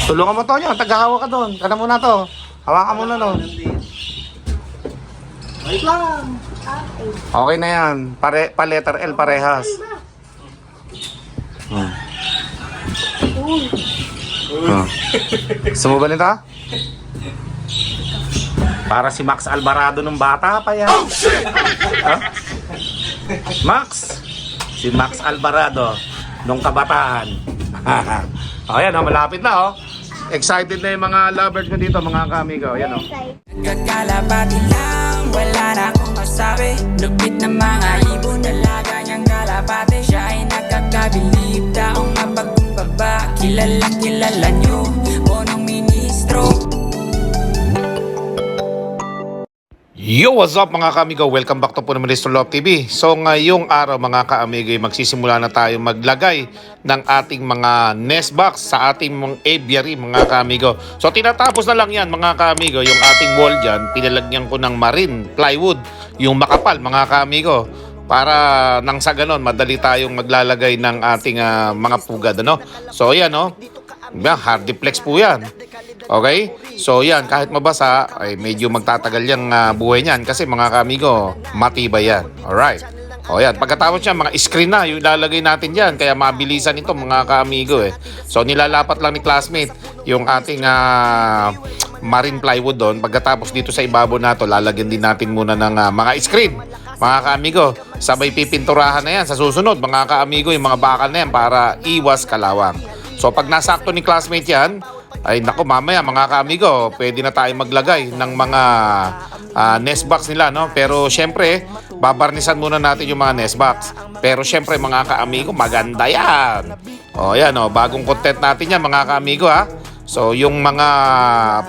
Tulungan mo to nyo, tagahawa ka doon. Kana muna to. Hawakan mo na no. Wait lang. Okay na yan. Pa letter L parehas. Gusto mo ba nito? Para si Max Alvarado nung bata pa yan. Huh? Max! Si Max Alvarado nung kabataan. O yan, malapit na Excited na yung mga lovers ko dito, mga kamigo. Ayan Nagkakalapati lang, wala na akong masabi. Lupit na mga ibon, dalaga niyang kalapati. Siya ay nakakabilib, taong mapagkumbaba. Kilalang kilala niyo, punong ministro. Yo, what's up mga kaamigo? Welcome back to po naman Mr. Love TV. So ngayong araw mga kaamigo, magsisimula na tayo maglagay ng ating mga nest box sa ating mga aviary mga kaamigo. So tinatapos na lang yan mga kaamigo, yung ating wall dyan, pinalagyan ko ng marine plywood, yung makapal mga kaamigo. Para nang sa ganon, madali tayong maglalagay ng ating mga pugad. So yan hardiplex po yan. Okay? So yan, kahit mabasa, ay medyo magtatagal yung buhay niyan kasi mga kamigo, matibay yan. Alright. O yan, pagkatapos niya, mga screen na yung ilalagay natin dyan. Kaya mabilisan ito mga kamigo So nilalapat lang ni classmate yung ating marine plywood doon. Pagkatapos dito sa ibabaw na to, lalagyan din natin muna ng mga screen. Mga kaamigo, sabay pipinturahan na yan sa susunod mga kaamigo, yung mga bakal na yan para iwas kalawang. So pag nasakto ni classmate yan, ay nako mamaya mga kaamigo, pwede na tayo maglagay ng mga nest box nila Pero syempre, babarnisan muna natin yung mga nest box. Pero syempre mga kaamigo, maganda yan. O yan bagong content natin yan mga kaamigo So yung mga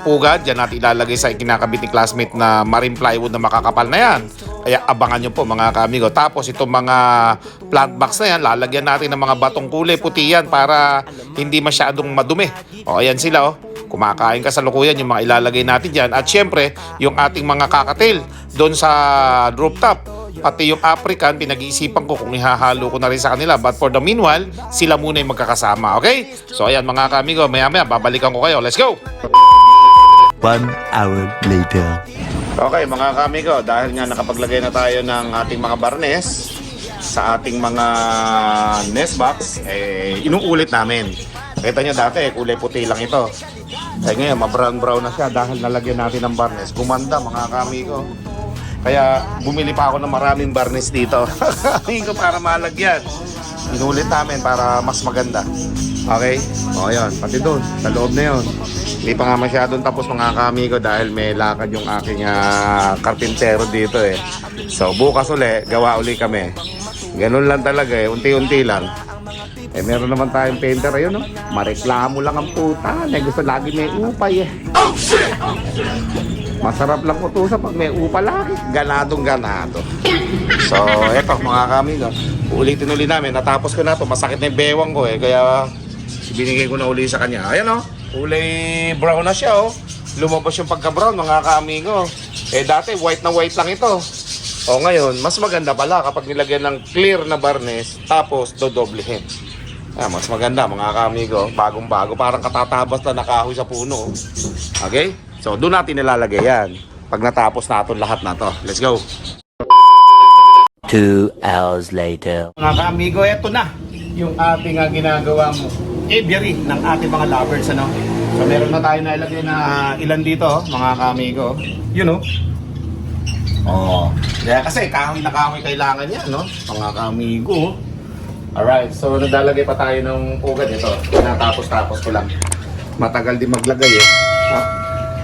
pugad, dyan natin ilalagay sa kinakabit ni classmate na marine plywood na makakapal na yan. Kaya abangan nyo po mga kaamigo. Tapos itong mga plant box na yan, lalagyan natin ng mga batong kulay puti yan para hindi masyadong madumi. O ayan sila kumakain ka sa lukuyan yung mga ilalagay natin dyan. At syempre, yung ating mga kakatil doon sa rooftop. Pati yung African, pinag-iisipan ko kung ihahalo ko na rin sa kanila. But for the meanwhile, sila muna yung magkakasama. Okay? So ayan mga kamigo, maya-maya babalikan ko kayo. Let's go! 1 hour later. Okay mga kamigo, dahil nga nakapaglagay na tayo ng ating mga barnes sa ating mga nest box, inuulit namin. Kita nyo dati, kulay puti lang ito. Ngayon, ma-brown-brown na siya dahil nalagyan natin ng barnes. Gumanda mga kamigo. Kaya bumili pa ako ng maraming barnes dito. Para malagyan. Inulit namin para mas maganda. Okay? O yun, pati doon, sa loob na yun. Hindi pa nga masyadong tapos mga kamigo dahil may lakad yung aking karpintero dito So bukas uli, gawa uli kami. Ganun lang talaga unti-unti lang. Meron naman tayong painter Mareklamo lang ang puta. Gusto lagi may upay Masarap lang utusan pag may upa lagi. Ganadong ganado. So eto mga kamigo, ulitin uli namin. Natapos ko na to, masakit na yung bewang ko kaya binigay ko na uli sa kanya. Ayan kulay brown na siya Lumabas yung pagka-brown mga kamigo. Dati white na white lang ito. Ngayon, mas maganda pala kapag nilagyan ng clear na barnes tapos dodoblehin. Mas maganda mga kamigo, bagong-bago, parang katatabas na nakahoy sa puno. Okay? So doon natin nilalagay yan pag natapos natin lahat na to. Let's go! 2 hours later. Mga kamigo, eto na yung ating ginagawang aviary ng ating mga lovers. So meron na tayo nailagay na ilan dito mga kamigo. Kaya kasi kahoy na kahoy kailangan yan mga kamigo. Alright, so naglalagay pa tayo ng pugad ito. Tinatapos-tapos ko lang. Matagal din maglagay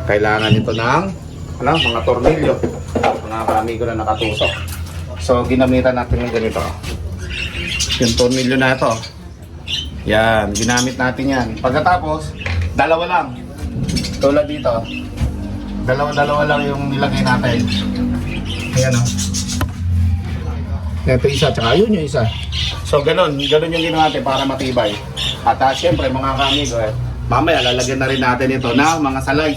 Kailangan ito ng mga tornilyo. Mga kamigo na nakatusok. So ginamitan natin ng ganito. Yung tornilyo na ito. Yan, ginamit natin yan. Pagkatapos, dalawa lang. Tulad dito. Dalawa lang yung nilagay natin. Ayan Ito isa, tsaka yun yung isa. So ganun yung ginawa natin para matibay. At syempre mga kamigo mamaya lalagyan na rin natin ito na mga salay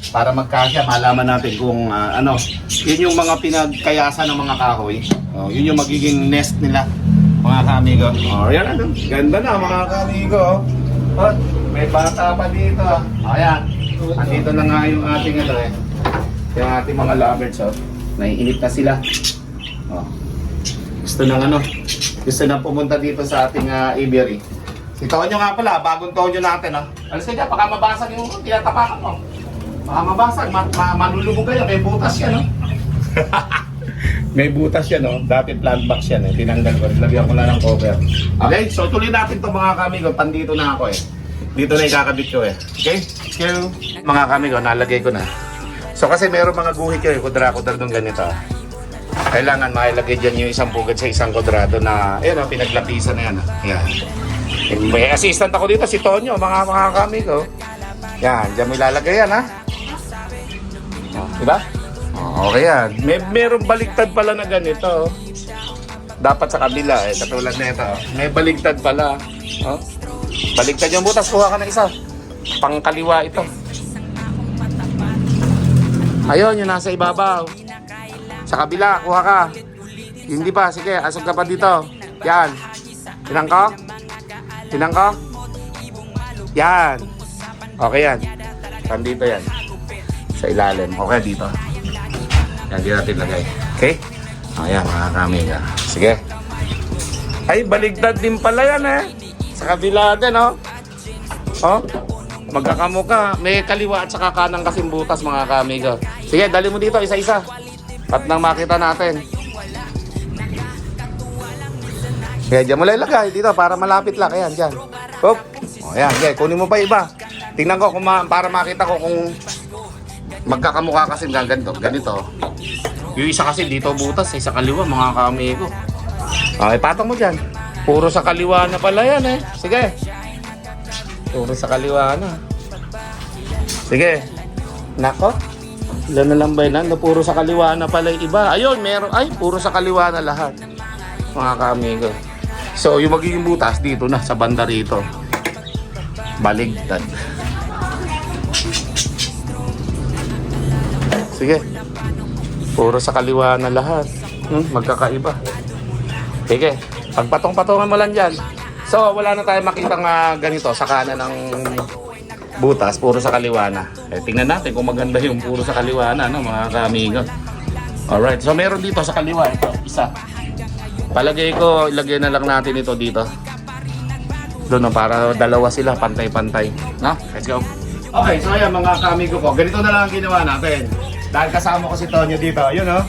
para magkasya, malaman natin kung yun yung mga pinagkayasan ng mga kahoy. Yun yung magiging nest nila mga kamigo. Yan ganda na mga kamigo. Oh, may bata pa dito. Ayan. Andito na nga yung ating ano eh. Yung ating mga lovebirds oh. Naiinip na sila. Oh. Gusto nang ano. Gusto nang pumunta dito sa ating aviary. Si Tonyo nga pala, bagong Tonyo natin oh. Alas ka dyan, baka mabasag yung tinatapakan mo. Baka mabasag, manulubog kayo, may butas yan oh. May butas yan oh. Dati plant box yan eh. Tinanggal ko, nilagyan ko na ng cover. Okay, so tuloy natin to mga kamigo. Pandito na ako eh. Dito na ikakabit ko eh. Okay? Let's go. Mga kamigo, nalagay ko na. So kasi meron mga guhit ko eh. Kudra-kudra doon ganito. Kailangan mailagay dyan yung isang pugad sa isang kwadrado na, ayun oh, pinaglapisan na yan. Yan. May assistant ako dito, si Tonyo, mga kamigo. Yan, dyan may lalagay yan ha. Oh, diba? Oh, okay yan. Merong baligtad pala na ganito. Dapat sa kabila eh, katulad na ito. May baligtad pala. Oh. Baligtad yung butas, kuha ka ng isa. Pangkaliwa ito. Ayun, yung nasa ibabaw. Sa kabila, kuha ka. Hindi pa, sige, asog ka pa dito. Yan. Tinang ko? Tinang ko? Yan. Okay yan. Nandito yan. Sa ilalim. Okay, dito. Yan, di natin lagay. Okay? Ayan, mga kamiga. Sige. Ay, baligtad din pala yan eh. Sa kabila din, oh. Oh, magkakamuka. May kaliwa at saka kanang kasing butas, mga kamiga. Sige, dali mo dito, isa-isa. At nang makita natin. Kaya dyan mo lang ilagay dito para malapit lang. Ayan, dyan. Hop. O, ayan, okay. Kunin mo pa iba. Tingnan ko kung para makita ko kung magkakamukha kasi ganito. Ganito. Yung isa kasi dito butas, sa kaliwa, mga kamigo. Okay, patong mo dyan. Puro sa kaliwa na pala yan eh. Sige. Puro sa kaliwa na. Sige. Nako. Ilan na lang ba yun? Puro sa kaliwa na pala yung iba. Ayun, meron. Ay, puro sa kaliwa na lahat. Mga kamigo. So, yung magiging butas dito na, sa banda rito. Baligtad. Sige. Puro sa kaliwa na lahat. Magkakaiba. Sige. Pagpatong-patongan mo lang dyan. So, wala na tayo makitang ganito sa kanan ng butas. Puro sa kaliwa na. Eh, tingnan natin kung maganda yung puro sa kaliwa na, no, mga kamigo. Alright. So, meron dito sa kaliwa. Ito, isa. Palagay ko, ilagay na lang natin ito dito. Doon, no, para dalawa sila, pantay-pantay. No? Let's go. Okay, so ayan mga kamigo ko. Ganito na lang ang ginawa natin. Dahil kasama ko si Tonyo dito. Yun, no?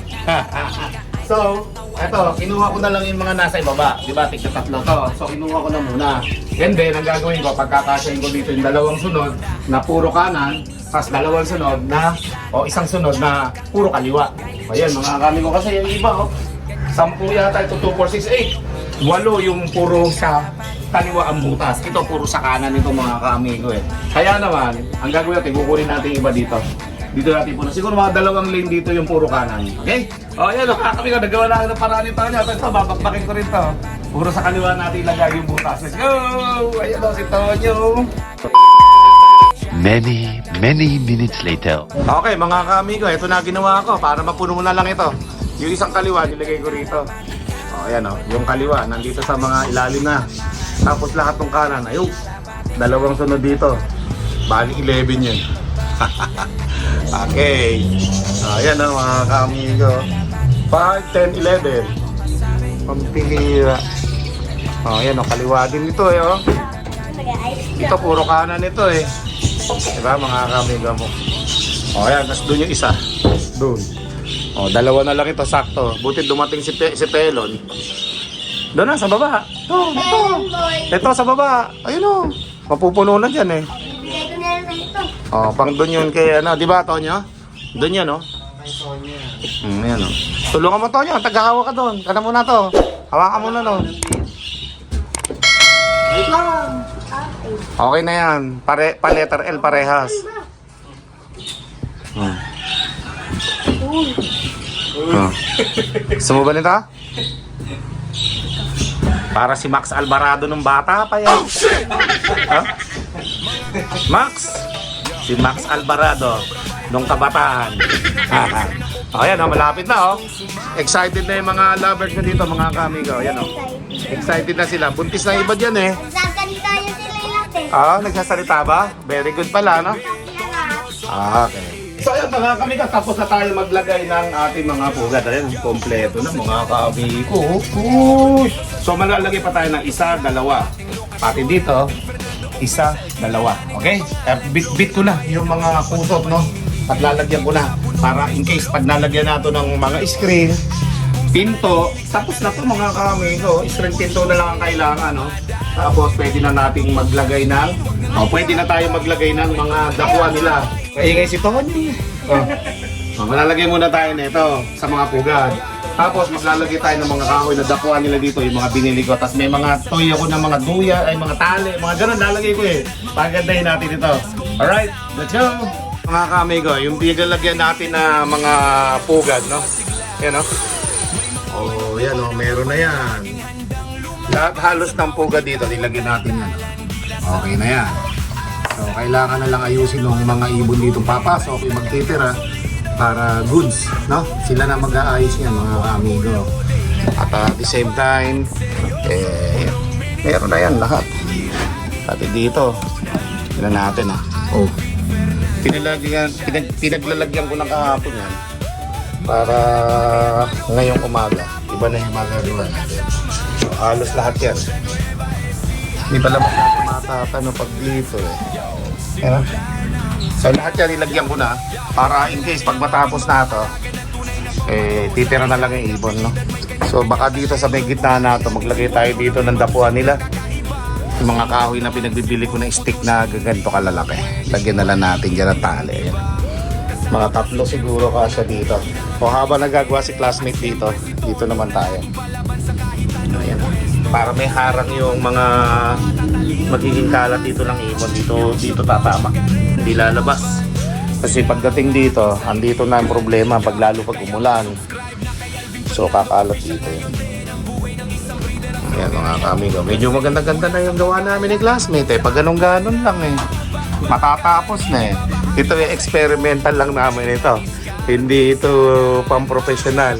So, eto, kinuha ko na lang yung mga nasa ibaba. Diba, tigna tatlo to. So, kinuha ko na muna. And then, ang gagawin ko, pagkakasyahin ko dito yung dalawang sunod na puro kanan, tapos dalawang sunod na, o isang sunod na puro kaliwa. Ayan, mga kamigo kasi yung iba, oh. 10 yata ito, 2, 4, 6, 8. 8 yung puro sa kaliwa ang butas. Ito puro sa kanan nito mga kaamigo eh. Kaya naman, ang gagawin natin, kukunin natin iba dito. Dito natin po na. Siguro mga dalawang lane dito yung puro kanan. Okay? O ayan, kami nagawa na ng paraan nito niya. Ito, babakbakin ko rin to. Puro sa kaliwa natin ilagay yung butas. Let's go! Ayan o, si Tonyo. Many minutes later. Okay, mga kaamigo, ito na ginawa ko para mapuno na lang ito. Yung isang kaliwa, nilagay ko rito. O, ayan o. Yung kaliwa, nandito sa mga ilalim na. Tapos lahat ng kanan, ayun. Dalawang sunod dito. Bali 11 yun. Okay. So, ayan o, mga kamigo. 5, 10, 11. Pampihira. O, ayan o. Kaliwa din ito eh o. Ito, puro kanan ito eh. Diba, mga kamigo mo. O, ayan. Tapos doon yung isa. Doon. O, dalawa na lang ito, sakto. Buti dumating si Pelon. Doon na, sa baba. Ito. Ito, sa baba. Ayun o. Mapupuno na dyan eh. O, pang doon yun kay, ano, di ba, Tonyo? Doon yan, o. Ayan, o. Tulungan mo, Tonyo. Tagahawa ka doon. Kana muna to. Hawakan muna, no. Wait lang. Okay na yan. Pa letter L, parehas. Gusto mo ba nito? Para si Max Alvarado nung bata pa yan. Huh? Max! Si Max Alvarado nung kabataan. Ayan o, malapit na o. Excited na yung mga lovers ko dito, mga kamigo. Ayan o. Excited na sila. Buntis na iba dyan eh. Sasalita niyo sila natin. Nagsasalita ba? Very good pala, no? Okay. So ayun mga kamigas, tapos na tayo maglagay ng ating mga pugad. Ayun, kompleto na mga kaamigo. So malalagay pa tayo ng isa, dalawa. Pati dito, isa, dalawa. Okay? Bit ko na yung mga kusot, no? At lalagyan ko na para in case pag nalagyan nato ng mga screen, pinto, tapos na to mga kamigo. Screen pinto na lang ang kailangan, no? Tapos pwede na nating maglagay ng pwede na tayo maglagay ng mga dakwa nila. Kaingay si Tony. Malalagay muna tayo nito sa mga pugad. Tapos maglalagay tayo ng mga kahoy na dakwa nila dito, yung mga binili ko. Tapos may mga toy ako ng mga duya, ay mga tali, mga ganun lalagay ko eh. Pagandahin natin ito. Alright, let's go! Mga kamigo, yung bigalagyan natin na mga pugad, no? Yan, no? Oh, yan, no? Meron na yan. Lahat halos ng pugad dito, nilagyan natin yan. Okay na yan. So, kailangan na lang ayusin ng mga ibon dito papasok, yung magtitira para goods, no? Sila na mag-aayos yan, mga amigo. At the same time, meron na yan lahat. Pati dito, tignan natin, pinaglalagyan ko ng kahapon yan para ngayong umaga. Iba na yung magagawa natin. So, halos lahat yan. Hindi pala matatanong pag dito eh. Ayan. So lahat yan nilagyan ko na para in case pag matapos na ito, titira na lang yung ibon, no? So baka dito sa may gitna na ito, maglagay tayo dito ng dapuan nila. Yung mga kahoy na pinagbibili ko ng stick na ganito kalalaki. Lagyan na lang natin dyan ang tali. Ayan. Mga 3 siguro kasya dito. O habang nagagawa si classmate dito, dito naman tayo. Ayan. Para may harang yung mga magiging kalat dito ng ibon. Dito tatama. Hindi lalabas. Kasi pagdating dito, andito na ang problema lalo pag umulan. So kakalat dito yun. Ayan mga kamigo. Medyo maganda-ganda na yung gawa namin ni classmate eh. Pag ganun-ganon lang eh. Matatapos na eh. Ito yung experimental lang namin ito. Hindi ito pang-professional.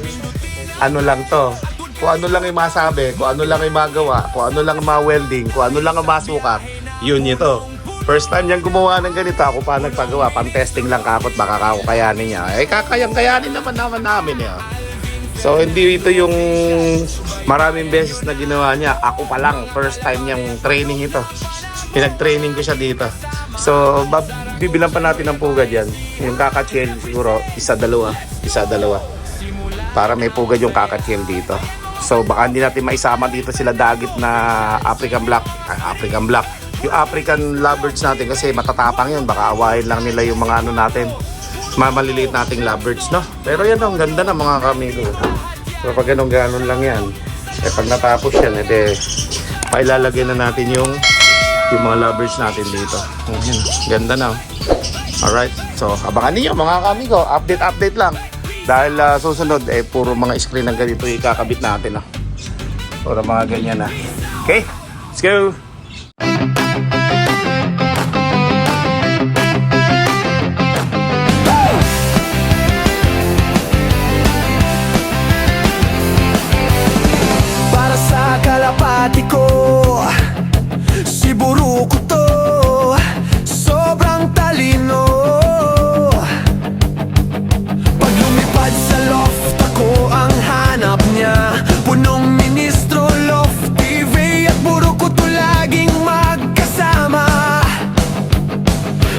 Ano lang to. Kung ano lang yung masabi, kung ano lang yung magawa, kung ano lang yung ma-welding, kung ano lang yung masukat, yun ito. First time niyang gumawa ng ganito, ako pa nagpagawa, pang-testing lang kakot, baka kayanin niya. Kakayang-kayanin naman namin eh. So hindi ito yung maraming beses na ginawa niya. Ako pa lang, first time niyang training ito. Pinag-training ko siya dito. So bibilang pa natin ng pugad yan. Yung kakachiel siguro, isa, dalawa. Para may pugad yung kakachiel dito. So baka hindi natin maisama dito sila dagit na African Black. Yung African lovebirds natin kasi matatapang yun. Baka awahin lang nila yung mga ano natin. Maliliit nating lovebirds, no? Pero yan, ang ganda na mga kamigo. So pag ganon lang yan. Pag natapos yan, pailalagay na natin yung mga lovebirds natin dito. Ayan, ganda na. Alright, so abangan niyo mga kamigo. Update lang. Dahil susunod, puro mga screen ng ganito ikakabit natin. Puro mga ganyan na. Okay, let's go! Para sa kalapati ko, si Buruko to, sobrang talino. Pag lumipad sa loft, ako ang hanap niya. Punong ministro, loft TV at Buruko to laging magkasama.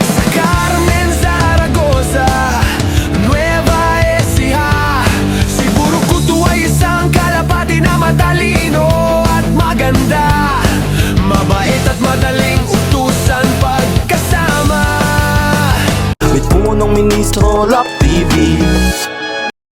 Sa Carmen, Zaragoza, Nueva Ecija, si Buruko to ay isang kalapati na matalino at maganda. Mabait at madaling utusan pagkasama. May punong ministro, Love TV.